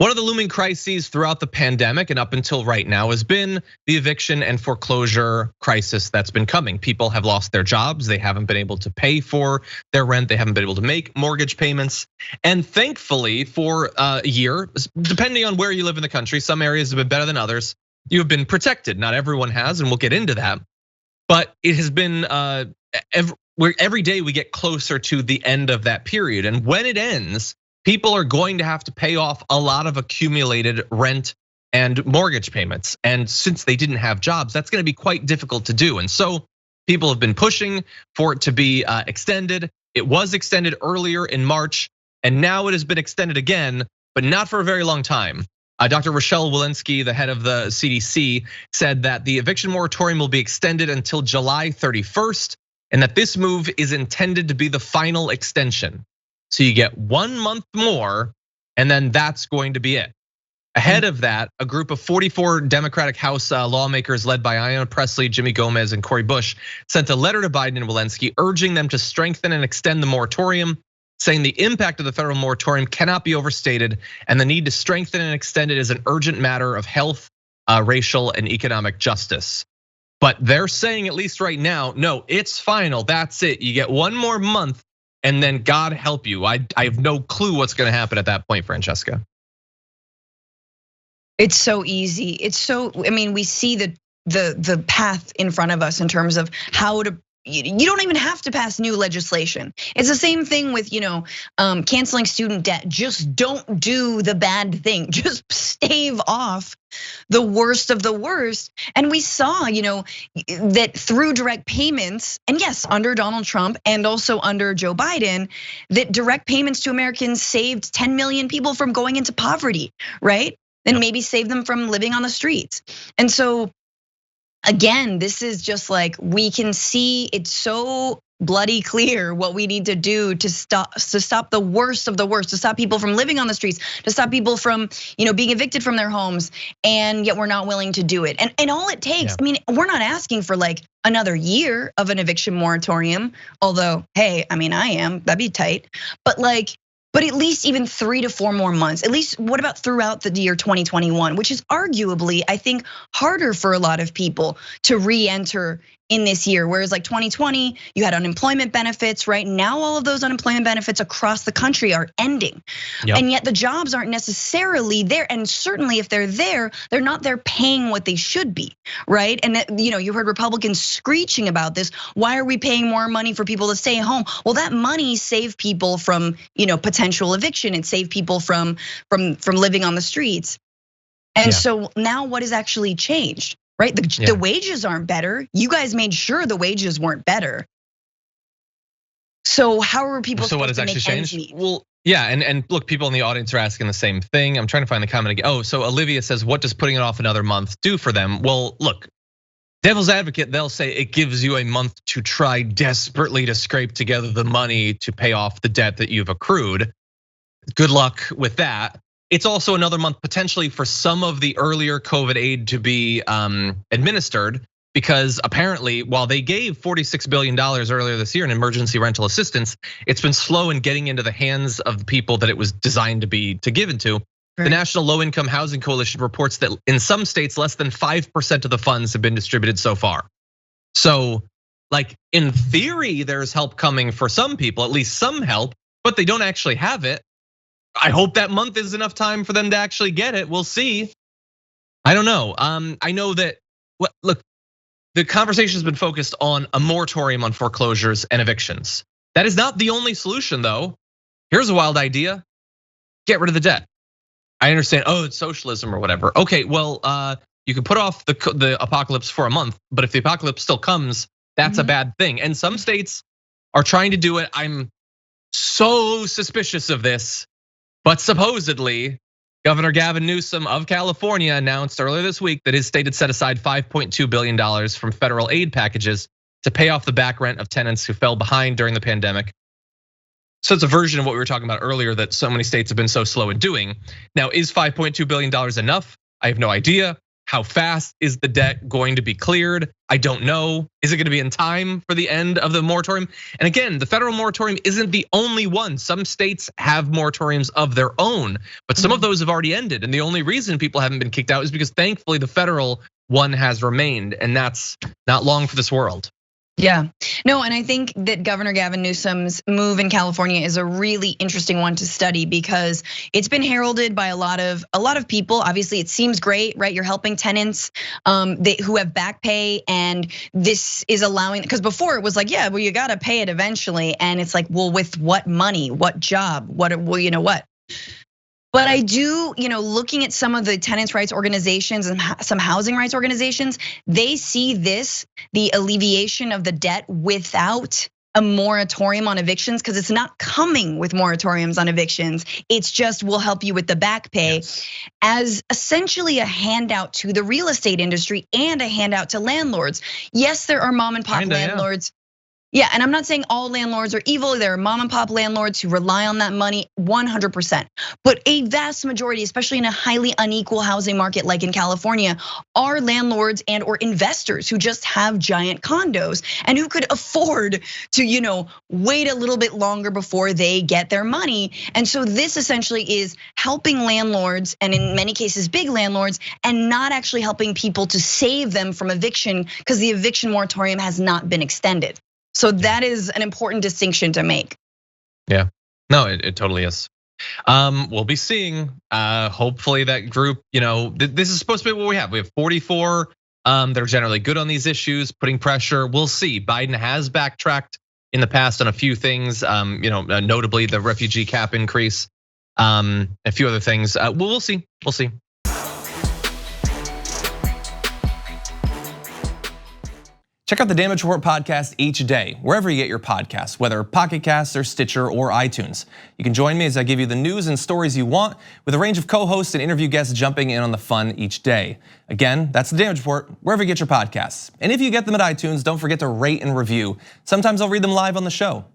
One of the looming crises throughout the pandemic and up until right now has been the eviction and foreclosure crisis that's been coming. People have lost their jobs. They haven't been able to pay for their rent. They haven't been able to make mortgage payments. And thankfully for a year, depending on where you live in the country, some areas have been better than others. You have been protected. Not everyone has, and we'll get into that. But it has been, every day we get closer to the end of that period. And when it ends, people are going to have to pay off a lot of accumulated rent and mortgage payments. And since they didn't have jobs, that's gonna be quite difficult to do. And so people have been pushing for it to be extended. It was extended earlier in March, and now it has been extended again, but not for a very long time. Dr. Rochelle Walensky, the head of the CDC, said that the eviction moratorium will be extended until July 31st, and that this move is intended to be the final extension. So you get 1 month more, and then that's going to be it. Ahead of that, a group of 44 Democratic House lawmakers led by Ayanna Pressley, Jimmy Gomez, and Cori Bush sent a letter to Biden and Walensky urging them to strengthen and extend the moratorium, saying the impact of the federal moratorium cannot be overstated, and the need to strengthen and extend it is an urgent matter of health, racial, and economic justice. But they're saying, at least right now, no, it's final, that's it. You get 1 more month, and then God help you. I have no clue what's gonna happen at that point, Francesca. It's so easy. It's so, I mean, we see the path in front of us in terms of how to, you don't even have to pass new legislation. It's the same thing with, canceling student debt. Just don't do the bad thing. Just stave off the worst of the worst. And we saw, that through direct payments, and yes, under Donald Trump and also under Joe Biden, that direct payments to Americans saved 10 million people from going into poverty, right? And maybe save them from living on the streets. And so again, this is just like, we can see it's so bloody clear what we need to do to stop the worst of the worst, to stop people from living on the streets, to stop people from being evicted from their homes, and yet we're not willing to do it. And all it takes, I mean, we're not asking for like another year of an eviction moratorium, although, hey, I mean, I am, that'd be tight. But at least even 3 to 4 more months. At least what about throughout the year 2021, which is arguably, I think, harder for a lot of people to re-enter in this year. Whereas like 2020, you had unemployment benefits, right? Now all of those unemployment benefits across the country are ending. And yet the jobs aren't necessarily there. And certainly if they're there, they're not there paying what they should be, right? And that, you heard Republicans screeching about this. Why are we paying more money for people to stay home? Well, that money saved people from, potential eviction. It saved people from living on the streets. And so now what has actually changed? Right, the wages aren't better. You guys made sure the wages weren't better. So how are people supposed to make ends meet? Well, yeah, and look, people in the audience are asking the same thing. I'm trying to find the comment again. Oh, so Olivia says, what does putting it off another month do for them? Well, look, devil's advocate, they'll say it gives you a month to try desperately to scrape together the money to pay off the debt that you've accrued. Good luck with that. It's also another month potentially for some of the earlier COVID aid to be administered, because apparently while they gave $46 billion earlier this year in emergency rental assistance, it's been slow in getting into the hands of the people that it was designed to be given to. The National Low Income Housing Coalition reports that in some states, less than 5% of the funds have been distributed so far. So like in theory, there's help coming for some people, at least some help, but they don't actually have it. I hope that month is enough time for them to actually get it. We'll see. I don't know. I know that, look, the conversation has been focused on a moratorium on foreclosures and evictions. That is not the only solution though. Here's a wild idea. Get rid of the debt. I understand, it's socialism or whatever. Okay, well, you can put off the apocalypse for a month, but if the apocalypse still comes, that's a bad thing. And some states are trying to do it. I'm so suspicious of this. But supposedly, Governor Gavin Newsom of California announced earlier this week that his state had set aside $5.2 billion from federal aid packages to pay off the back rent of tenants who fell behind during the pandemic. So it's a version of what we were talking about earlier that so many states have been so slow in doing. Now, is $5.2 billion enough? I have no idea. How fast is the debt going to be cleared? I don't know. Is it going to be in time for the end of the moratorium? And again, the federal moratorium isn't the only one. Some states have moratoriums of their own, but some of those have already ended. And the only reason people haven't been kicked out is because thankfully the federal one has remained, and that's not long for this world. Yeah, no, and I think that Governor Gavin Newsom's move in California is a really interesting one to study because it's been heralded by a lot of people. Obviously, it seems great, right? You're helping tenants who have back pay, and this is allowing, because before it was like, yeah, well, you got to pay it eventually, and it's like, well, with what money, what job, what? But I do, looking at some of the tenants' rights organizations and some housing rights organizations, they see this, the alleviation of the debt without a moratorium on evictions, because it's not coming with moratoriums on evictions. It's just, we'll help you with the back pay, as essentially a handout to the real estate industry and a handout to landlords. Yes, there are mom and pop landlords. Yeah, and I'm not saying all landlords are evil. There are mom and pop landlords who rely on that money 100%. But a vast majority, especially in a highly unequal housing market like in California, are landlords and or investors who just have giant condos and who could afford to, wait a little bit longer before they get their money. And so this essentially is helping landlords, and in many cases big landlords, and not actually helping people to save them from eviction, because the eviction moratorium has not been extended. So that is an important distinction to make. Yeah, no, it totally is. We'll be seeing, hopefully that group, this is supposed to be what we have. We have 44 that are generally good on these issues, putting pressure. We'll see. Biden has backtracked in the past on a few things, notably the refugee cap increase, a few other things. We'll see. Check out the Damage Report podcast each day, wherever you get your podcasts, whether Pocket Casts or Stitcher or iTunes. You can join me as I give you the news and stories you want, with a range of co-hosts and interview guests jumping in on the fun each day. Again, that's the Damage Report, wherever you get your podcasts. And if you get them at iTunes, don't forget to rate and review. Sometimes I'll read them live on the show.